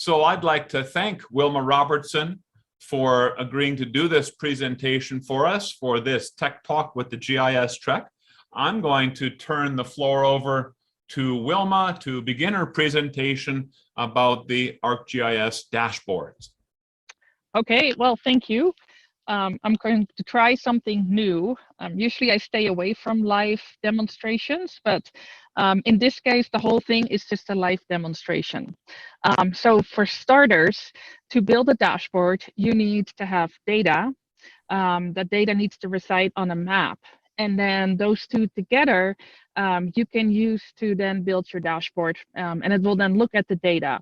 So I'd like to thank Wilma Robertson for agreeing to do this presentation for us for this Tech Talk with the GIS Trek. I'm going to turn the floor over to Wilma to begin her presentation about the ArcGIS dashboards. Okay, well, thank you. I'm going to try something new. Usually I stay away from live demonstrations, but in this case, the whole thing is just a live demonstration. So for starters, to build a dashboard, you need to have data. That data needs to reside on a map. And then those two together, you can use to then build your dashboard, and it will then look at the data.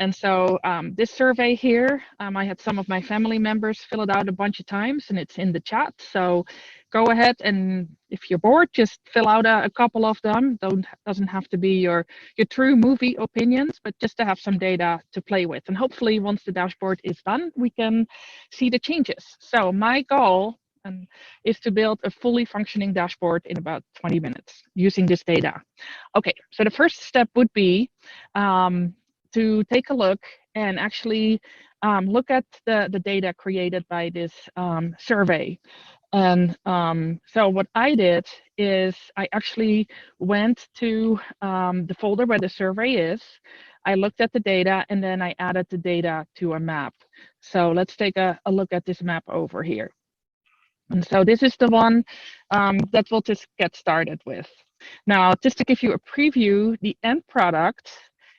And so this survey here, I had some of my family members fill it out a bunch of times, and it's in the chat. So go ahead, and if you're bored, just fill out a couple of them. Doesn't have to be your true movie opinions, but just to have some data to play with. And hopefully once the dashboard is done, we can see the changes. So my goal is to build a fully functioning dashboard in about 20 minutes using this data. Okay, so the first step would be to take a look and actually look at the data created by this survey. And so what I did is I actually went to the folder where the survey is. I looked at the data, and then I added the data to a map. So let's take a look at this map over here. And so this is the one that we'll just get started with. Now, just to give you a preview, the end product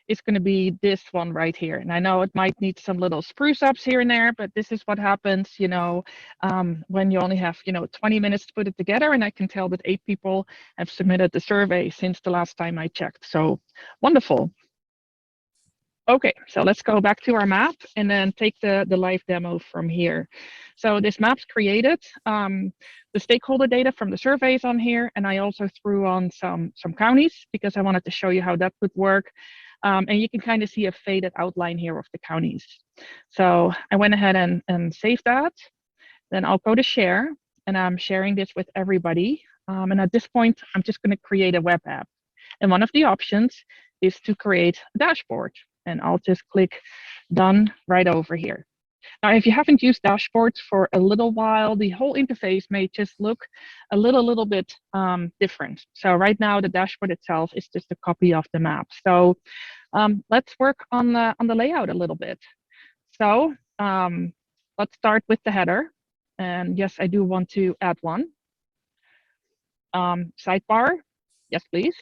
is going to be this one right here. And I know it might need some little spruce ups here and there, but this is what happens, when you only have, 20 minutes to put it together. And I can tell that 8 people have submitted the survey since the last time I checked. So wonderful. Okay, so let's go back to our map and then take the live demo from here. So this map's created. The stakeholder data from the surveys on here, and I also threw on some counties because I wanted to show you how that would work. And you can kind of see a faded outline here of the counties. So I went ahead and saved that. Then I'll go to share, and I'm sharing this with everybody. And at this point, I'm just going to create a web app. And one of the options is to create a dashboard. And I'll just click done right over here. Now, if you haven't used dashboards for a little while, the whole interface may just look a little bit different. So right now, the dashboard itself is just a copy of the map. So let's work on the layout a little bit. So let's start with the header. And yes, I do want to add one. Sidebar, yes, please.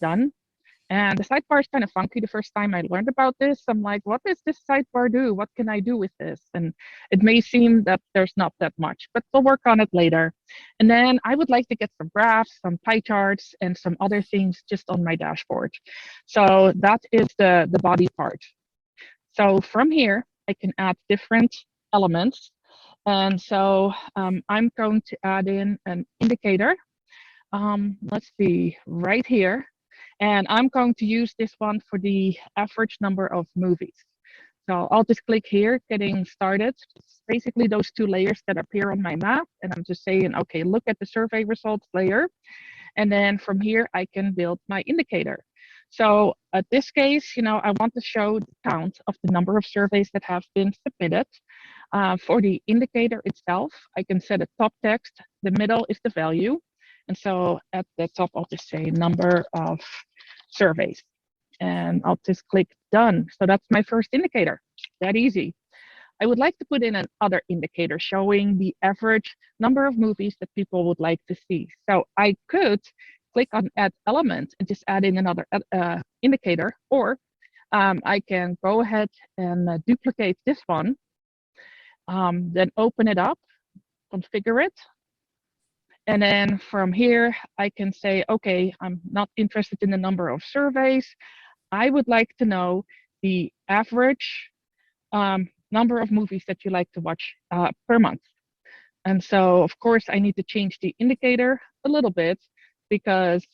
Done. And the sidebar is kind of funky. The first time I learned about this, I'm like, what does this sidebar do? What can I do with this? And it may seem that there's not that much, but we'll work on it later. And then I would like to get some graphs, some pie charts, and some other things just on my dashboard. So that is the body part. So from here, I can add different elements. And so I'm going to add in an indicator. Let's see, right here. And I'm going to use this one for the average number of movies. So I'll just click here, getting started. It's basically those 2 layers that appear on my map. And I'm just saying, okay, look at the survey results layer. And then from here, I can build my indicator. So at this case, I want to show the count of the number of surveys that have been submitted. For the indicator itself, I can set a top text. The middle is the value. And so at the top, I'll just say number of surveys. And I'll just click done. So that's my first indicator. That easy. I would like to put in another indicator showing the average number of movies that people would like to see. So I could click on add element and just add in another indicator, or I can go ahead and duplicate this one, then open it up, configure it. And then from here, I can say, okay, I'm not interested in the number of surveys. I would like to know the average number of movies that you like to watch per month. And so, of course, I need to change the indicator a little bit because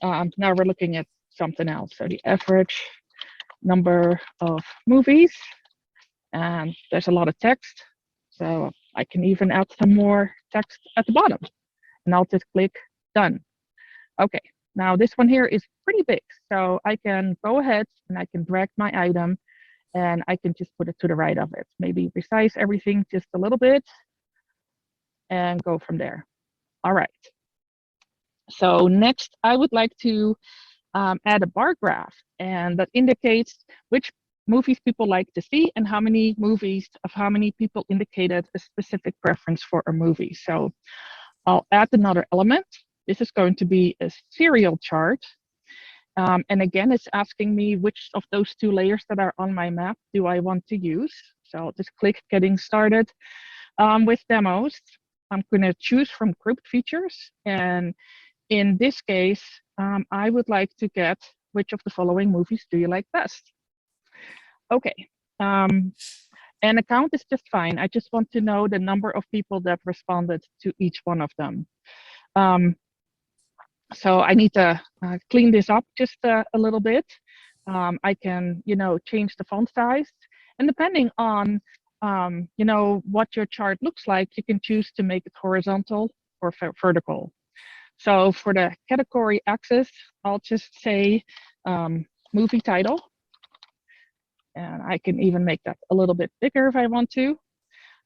now we're looking at something else. So the average number of movies, and there's a lot of text. So I can even add some more text at the bottom. And I'll just click done. Okay, now this one here is pretty big. So I can go ahead and I can drag my item and I can just put it to the right of it. Maybe resize everything just a little bit and go from there. All right. So next, I would like to add a bar graph, and that indicates which movies people like to see and how many movies of how many people indicated a specific preference for a movie. So I'll add another element. This is going to be a serial chart. And again, it's asking me which of those two layers that are on my map do I want to use. So I'll just click getting started. With demos, I'm going to choose from grouped features. And in this case, I would like to get which of the following movies do you like best? Okay. And a count is just fine. I just want to know the number of people that responded to each one of them. So I need to clean this up just a little bit. I can, change the font size, and depending on, what your chart looks like, you can choose to make it horizontal or vertical. So for the category axis, I'll just say movie title, and I can even make that a little bit bigger if I want to.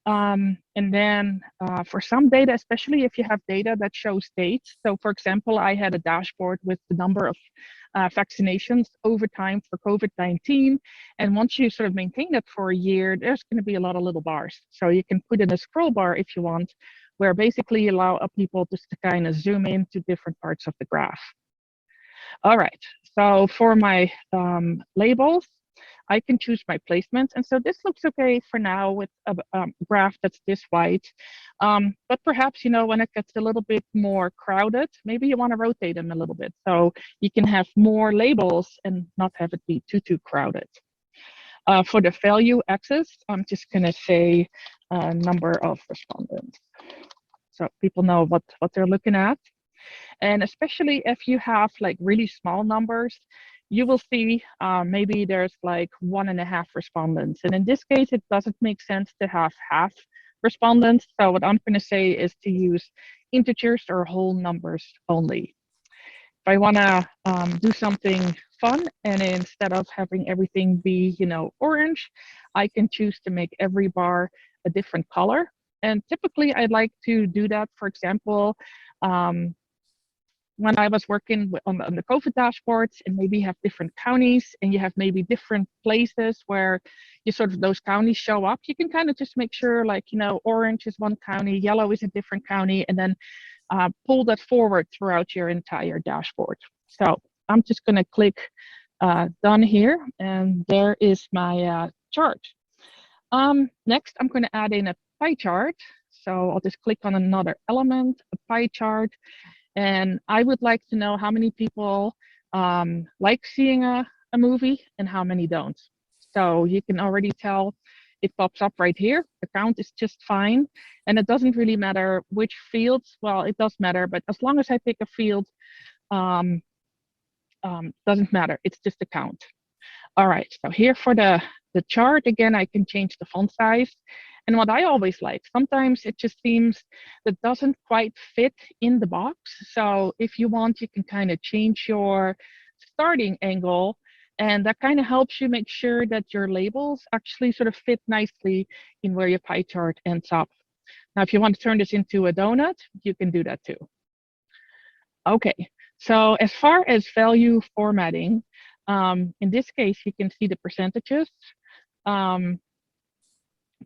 And then for some data, especially if you have data that shows dates. So for example, I had a dashboard with the number of vaccinations over time for COVID-19. And once you sort of maintain it for a year, there's going to be a lot of little bars. So you can put in a scroll bar if you want, where basically you allow people just to kind of zoom into different parts of the graph. All right, so for my labels, I can choose my placement. And so this looks okay for now with a graph that's this wide. But perhaps, when it gets a little bit more crowded, maybe you want to rotate them a little bit. So you can have more labels and not have it be too crowded. For the value axis, I'm just going to say number of respondents, so people know what they're looking at. And especially if you have like really small numbers, you will see maybe there's like 1.5 respondents. And in this case, it doesn't make sense to have half respondents. So what I'm going to say is to use integers or whole numbers only. If I want to do something fun, and instead of having everything be, orange, I can choose to make every bar a different color. And typically, I'd like to do that, for example, when I was working on the COVID dashboards, and maybe have different counties, and you have maybe different places where you sort of those counties show up, you can kind of just make sure, like, orange is one county, yellow is a different county, and then pull that forward throughout your entire dashboard. So I'm just going to click done here, and there is my chart. Next, I'm going to add in a pie chart. So I'll just click on another element, a pie chart. And I would like to know how many people like seeing a movie and how many don't. So you can already tell it pops up right here. The count is just fine. And it doesn't really matter which fields. Well, it does matter, but as long as I pick a field, doesn't matter. It's just a count. All right, so here for the chart, again, I can change the font size. And what I always like, sometimes it just seems that doesn't quite fit in the box. So if you want, you can kind of change your starting angle, and that kind of helps you make sure that your labels actually sort of fit nicely in where your pie chart ends up. Now, if you want to turn this into a donut, you can do that too. Okay, so as far as value formatting, in this case, you can see the percentages.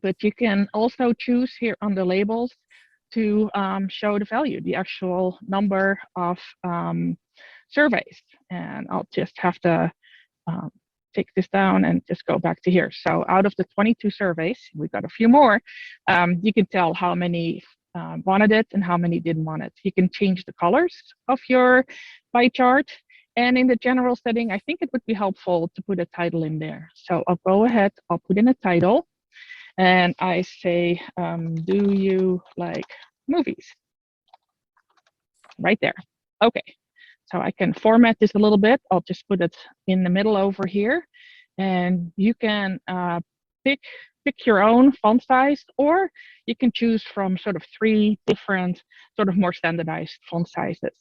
But you can also choose here on the labels to show the value, the actual number of surveys. And I'll just have to take this down and just go back to here. So out of the 22 surveys, we got a few more. You can tell how many wanted it and how many didn't want it. You can change the colors of your pie chart. And in the general setting, I think it would be helpful to put a title in there. So I'll go ahead, I'll put in a title. And I say, do you like movies? Right there. Okay, so I can format this a little bit. I'll just put it in the middle over here. And you can pick your own font size, or you can choose from sort of 3 different sort of more standardized font sizes.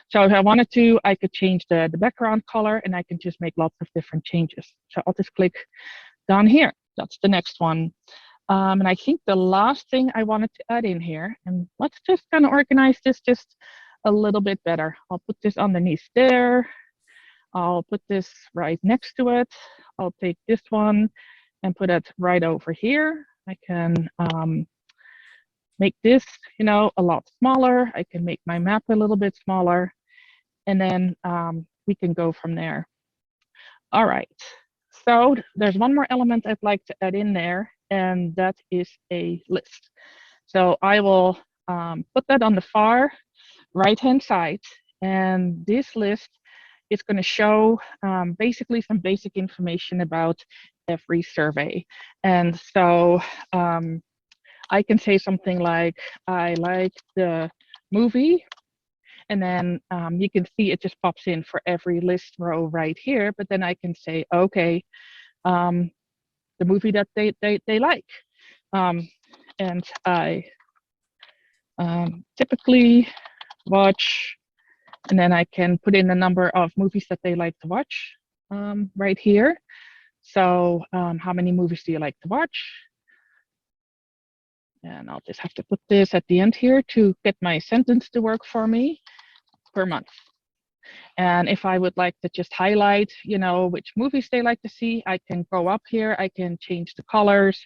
So if I wanted to, I could change the background color, and I can just make lots of different changes. So I'll just click down here. That's the next one. And I think the last thing I wanted to add in here, and let's just kind of organize this just a little bit better. I'll put this underneath there. I'll put this right next to it. I'll take this one and put it right over here. I can make this, a lot smaller. I can make my map a little bit smaller, and then we can go from there. All right. So there's one more element I'd like to add in there, and that is a list. So I will put that on the far right-hand side, and this list is going to show basically some basic information about every survey. And so I can say something like, I like the movie, and then you can see it just pops in for every list row right here. But then I can say, okay, the movie that they like. And I typically watch, and then I can put in the number of movies that they like to watch right here. So how many movies do you like to watch? And I'll just have to put this at the end here to get my sentence to work for me per month. And if I would like to just highlight, which movies they like to see, I can go up here, I can change the colors,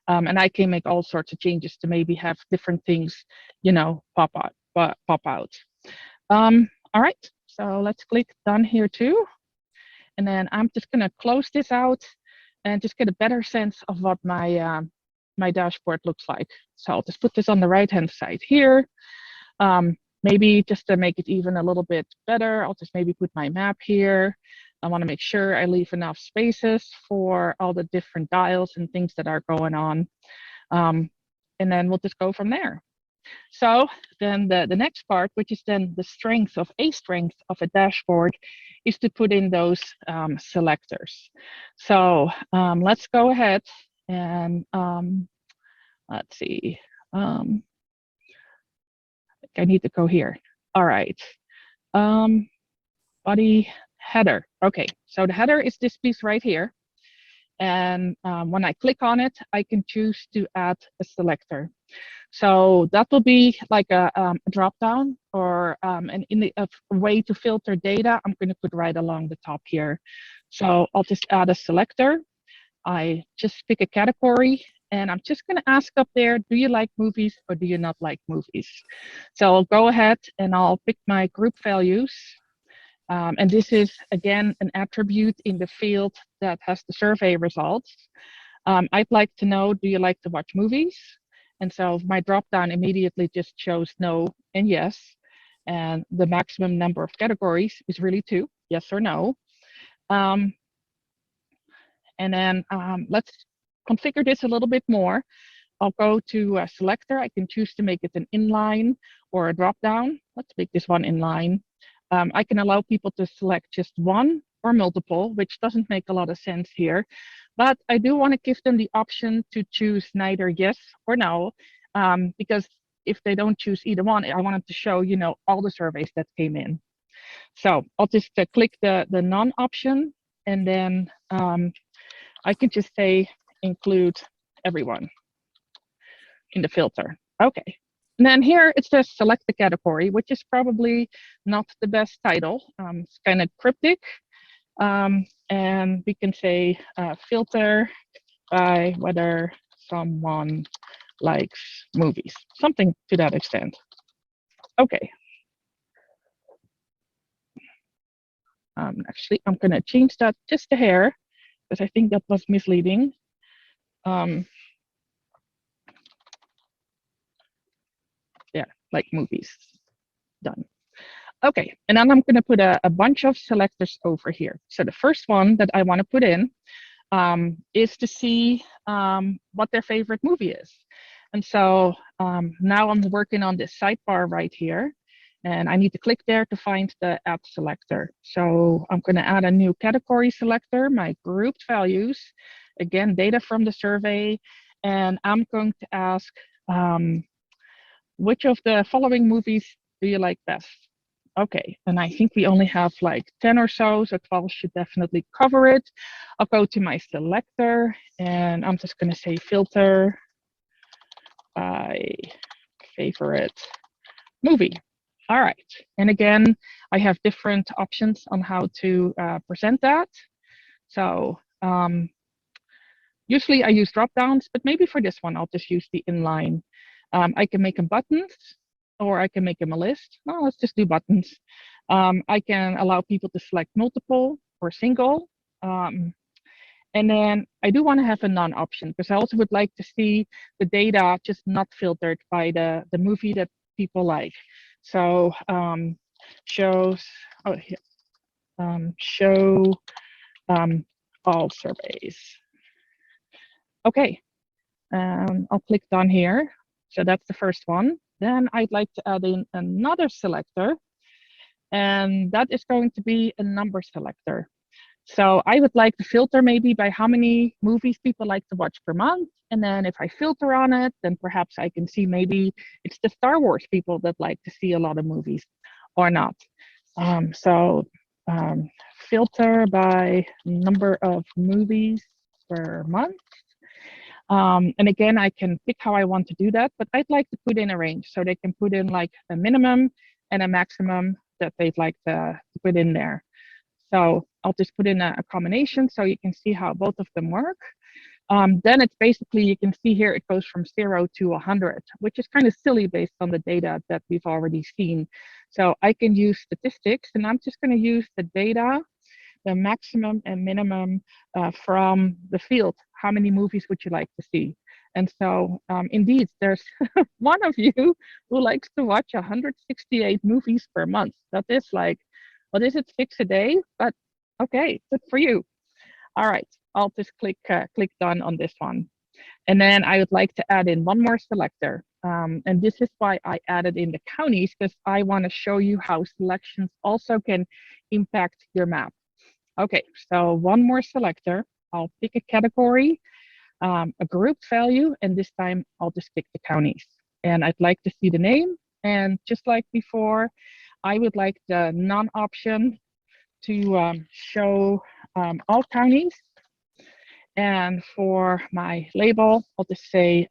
and I can make all sorts of changes to maybe have different things, pop out. All right, so let's click done here too. And then I'm just gonna close this out and just get a better sense of what my my dashboard looks like. So I'll just put this on the right-hand side here. Maybe just to make it even a little bit better, I'll just maybe put my map here. I want to make sure I leave enough spaces for all the different dials and things that are going on. And then we'll just go from there. So then the next part, which is then the strength of a dashboard, is to put in those selectors. So let's go ahead and let's see. I need to go here. All right. Body header. Okay, so the header is this piece right here. And when I click on it, I can choose to add a selector. So that will be like a drop down or a way to filter data. I'm going to put right along the top here. So I'll just add a selector. I just pick a category, and I'm just going to ask up there, do you like movies or do you not like movies? So I'll go ahead and I'll pick my group values. And this is, again, an attribute in the field that has the survey results. I'd like to know, do you like to watch movies? And so my dropdown immediately just shows no and yes. And the maximum number of categories is really 2, yes or no. And then let's configure this a little bit more. I'll go to a selector. I can choose to make it an inline or a drop-down. Let's make this one inline. I can allow people to select just one or multiple, which doesn't make a lot of sense here. But I do want to give them the option to choose neither yes or no, because if they don't choose either one, I want them to show, all the surveys that came in. So I'll just click the none option, and then I can just say include everyone in the filter. Okay. And then here it says select the category, which is probably not the best title. It's kind of cryptic. And we can say filter by whether someone likes movies, something to that extent. Okay. Actually, I'm going to change that just a hair, because I think that was misleading. Yeah, like movies. Done. Okay, and then I'm going to put a bunch of selectors over here. So the first one that I want to put in is to see what their favorite movie is. And so now I'm working on this sidebar right here, and I need to click there to find the add selector. So I'm going to add a new category selector, my grouped values, again, data from the survey, and I'm going to ask which of the following movies do you like best? Okay, and I think we only have like 10 or so 12 should definitely cover it. I'll go to my selector and I'm just going to say filter by favorite movie. All right, and again, I have different options on how to present that. So usually I use drop downs, but maybe for this one, I'll just use the inline. I can make them buttons or I can make them a list. No, let's just do buttons. I can allow people to select multiple or single. And then I do want to have a none option because I also would like to see the data just not filtered by the movie that people like. So shows, oh, here, show all surveys. Okay, I'll click done here. So that's the first one. Then I'd like to add in another selector, and that is going to be a number selector. So I would like to filter maybe by how many movies people like to watch per month. And then if I filter on it, then perhaps I can see maybe it's the Star Wars people that like to see a lot of movies or not. Filter by number of movies per month. And again, I can pick how I want to do that, but I'd like to put in a range. So they can put in like a minimum and a maximum that they'd like to put in there. So I'll just put in a combination so you can see how both of them work. Then it's basically, you can see here, it goes from 0 to 100, which is kind of silly based on the data that we've already seen. So I can use statistics, and I'm just going to use the data, the maximum and minimum from the field. How many movies would you like to see? And so indeed, there's one of you who likes to watch 168 movies per month. That is like, what is it, 6 a day? But okay, good for you. All right, I'll just click done on this one. And then I would like to add in one more selector. And this is why I added in the counties, because I want to show you how selections also can impact your map. Okay, so one more selector. I'll pick a category, a grouped value, and this time I'll just pick the counties. And I'd like to see the name. And just like before, I would like the none option to show all counties. And for my label, I'll just say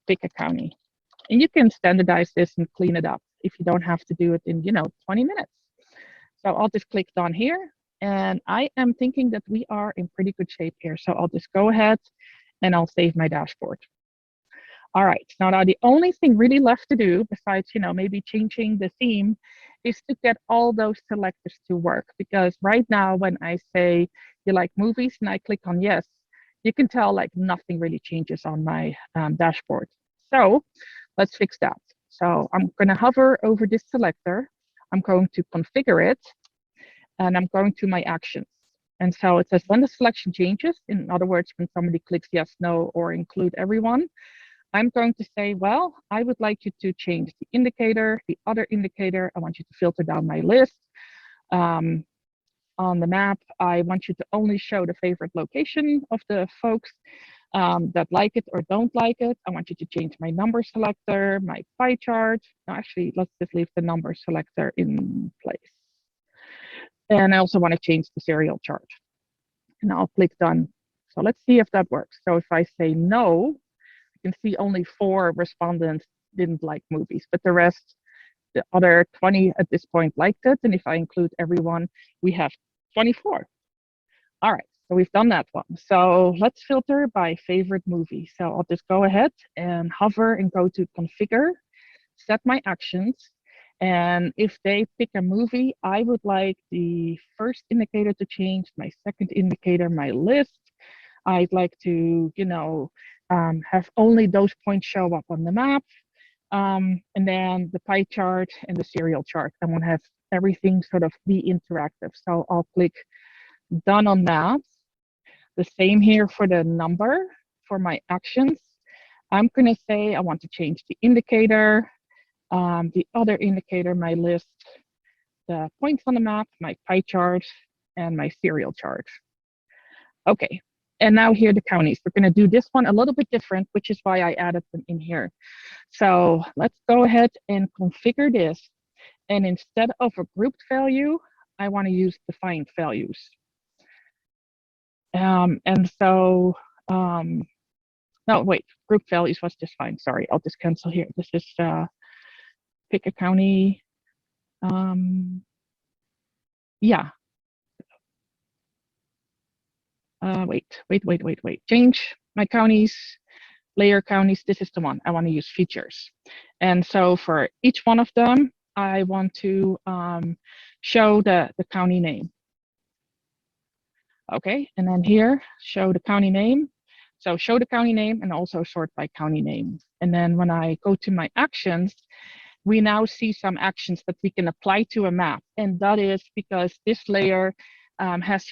pick a county. And you can standardize this and clean it up if you don't have to do it in, 20 minutes. So I'll just click on here. And I am thinking that we are in pretty good shape here. So I'll just go ahead and I'll save my dashboard. All right, now the only thing really left to do, besides, maybe changing the theme, is to get all those selectors to work. Because right now, when I say you like movies and I click on yes, you can tell like nothing really changes on my dashboard. So let's fix that. So I'm going to hover over this selector. I'm going to configure it, and I'm going to my actions. And so it says when the selection changes, in other words, when somebody clicks yes, no, or include everyone, I'm going to say, well, I would like you to change the indicator, the other indicator. I want you to filter down my list. On the map, I want you to only show the favorite location of the folks that like it or don't like it. I want you to change my number selector, my pie chart. No, actually, let's just leave the number selector in place. And I also want to change the serial chart. And I'll click done. So let's see if that works. So if I say no, you can see only 4 respondents didn't like movies, but the rest, the other 20 at this point liked it. And if I include everyone, we have 24. All right, so we've done that one. So let's filter by favorite movie. So I'll just go ahead and hover and go to configure, set my actions. And if they pick a movie, I would like the first indicator to change, my second indicator, my list. I'd like to, have only those points show up on the map. And then the pie chart and the serial chart. I want to have everything sort of be interactive. So I'll click done on that. The same here for the number for my actions. I'm going to say I want to change the indicator, the other indicator, my list, the points on the map, my pie chart, and my serial chart. Okay, and now here are the counties. We're going to do this one a little bit different, which is why I added them in here. So let's go ahead and configure this. And instead of a grouped value, I want to use defined values. And so, no, wait, group values was just fine. Sorry, I'll just cancel here. This is pick a county. Yeah. Wait. Change my counties, layer counties. This is the one I want to use features. And so for each one of them, I want to show the county name. Okay, and then here, show the county name. So show the county name and also sort by county name. And then when I go to my actions, we now see some actions that we can apply to a map. And that is because this layer has,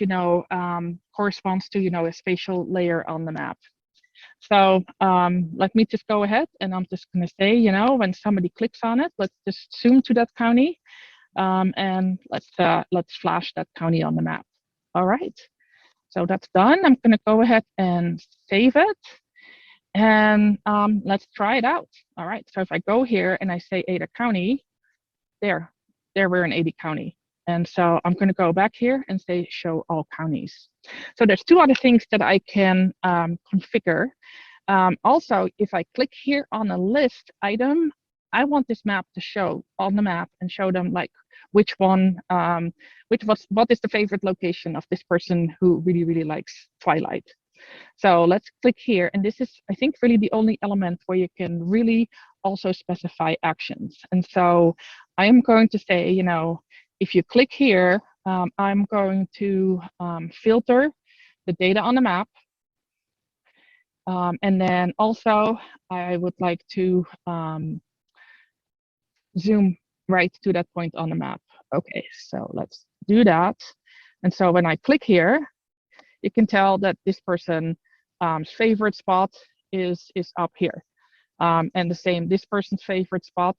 corresponds to, a spatial layer on the map. So let me just go ahead and I'm just going to say, when somebody clicks on it, let's just zoom to that county and let's flash that county on the map. All right. So that's done. I'm going to go ahead and save it. And let's try it out. All right. So if I go here and I say Ada County, there we're in Ada County. And so I'm going to go back here and say show all counties. So there's two other things that I can configure. Also, if I click here on a list item, I want this map to show on the map and show them like which one, what is the favorite location of this person who really, really likes Twilight. So let's click here. And this is, I think, really the only element where you can really also specify actions. And so I am going to say, if you click here, I'm going to filter the data on the map. And then also I would like to zoom right to that point on the map. Okay, so let's do that. And so when I click here, you can tell that this person's favorite spot is up here. And the same, this person's favorite spot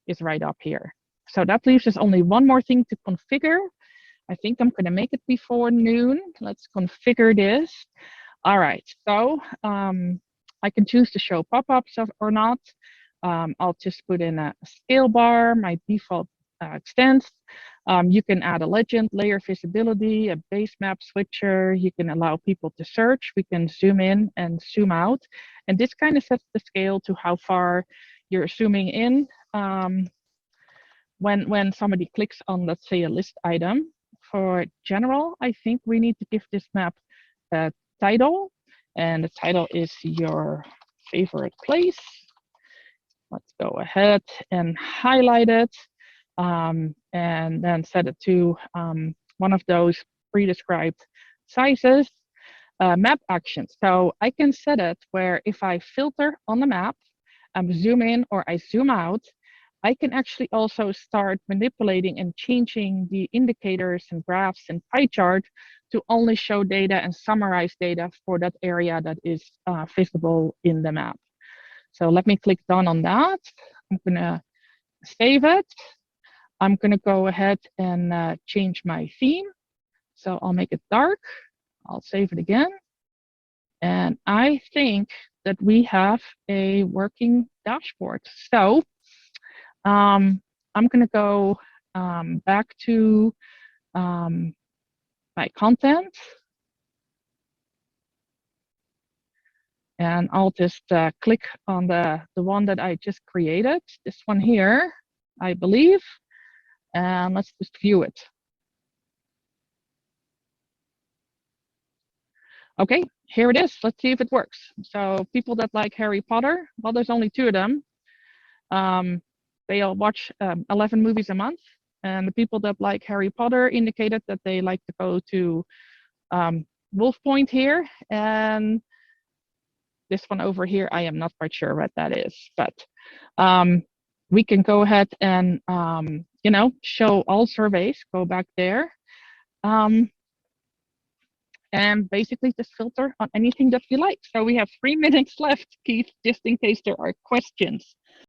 is right up here. So that leaves us only one more thing to configure. I think I'm going to make it before noon. Let's configure this. All right, so I can choose to show pop-ups or not. I'll just put in a scale bar, my default extents. You can add a legend, layer visibility, a base map switcher. You can allow people to search. We can zoom in and zoom out. And this kind of sets the scale to how far you're zooming in when somebody clicks on, let's say, a list item. For general, I think we need to give this map a title. And the title is your favorite place. Let's go ahead and highlight it. And then set it to one of those pre-described sizes. Map actions. So I can set it where if I filter on the map, zoom in or I zoom out, I can actually also start manipulating and changing the indicators and graphs and pie chart to only show data and summarize data for that area that is visible in the map. So let me click done on that. I'm going to save it. I'm going to go ahead and change my theme. So I'll make it dark. I'll save it again. And I think that we have a working dashboard. So I'm going to go back to my content. And I'll just click on the one that I just created, this one here, I believe. And let's just view it. Okay, here it is. Let's see if it works. So people that like Harry Potter, well, there's only 2 of them. They all watch 11 movies a month. And the people that like Harry Potter indicated that they like to go to Wolf Point here. And this one over here, I am not quite sure what that is. But we can go ahead and, show all surveys, go back there. And basically just filter on anything that we like. So we have 3 minutes left, Keith, just in case there are questions.